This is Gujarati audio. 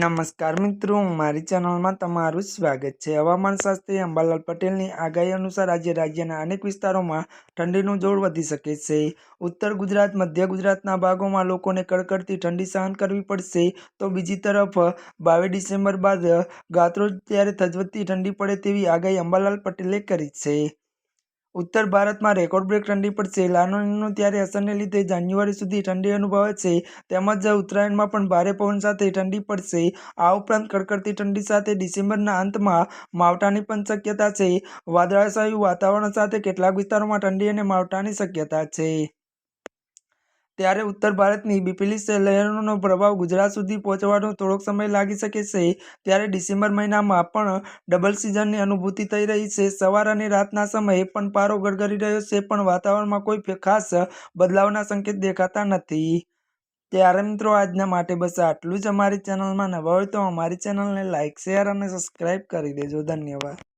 નમસ્કાર મિત્રો, મારી ચેનલમાં તમારું સ્વાગત છે। હવામાન શાસ્ત્રી અંબાલાલ પટેલની આગાહી અનુસાર આજે રાજ્યના અનેક વિસ્તારોમાં ઠંડીનું જોર વધી શકે છે। ઉત્તર ગુજરાત, મધ્ય ગુજરાતના ભાગોમાં લોકોને કડકડતી ઠંડી સહન કરવી પડશે, તો બીજી તરફ 22 ડિસેમ્બર બાદ ગાત્રોજ ત્યારે થજવતી ઠંડી પડે તેવી આગાહી અંબાલાલ પટેલે કરી છે। ઉત્તર ભારતમાં રેકોર્ડ બ્રેક ઠંડી પડશે। લાનીનો ત્યારે અસરને લીધે જાન્યુઆરી સુધી ઠંડી અનુભવાશે, તેમજ ઉત્તરાયણમાં પણ ભારે પવન સાથે ઠંડી પડશે। આ ઉપરાંત કડકડતી ઠંડી સાથે ડિસેમ્બરના અંતમાં માવઠાની પણ શક્યતા છે। વાદળછાયું વાતાવરણ સાથે કેટલાક વિસ્તારોમાં ઠંડી અને માવઠાની શક્યતા છે। ત્યારે ઉત્તર ભારતની બીપીલી લહેરનો પ્રભાવ ગુજરાત સુધી પહોંચવાનો થોડોક સમય લાગી શકે છે। ત્યારે ડિસેમ્બર મહિનામાં પણ ડબલ સિઝનની અનુભૂતિ થઈ રહી છે। સવાર અને રાતના સમયે પણ પારો ગળગળી રહ્યો છે, પણ વાતાવરણમાં કોઈ ખાસ બદલાવના સંકેત દેખાતા નથી। ત્યારે મિત્રો, આજના માટે બસ આટલું જ। અમારી ચેનલમાં નવા હોય તો અમારી ચેનલને લાઇક, શેર અને સબસ્ક્રાઈબ કરી દેજો। ધન્યવાદ।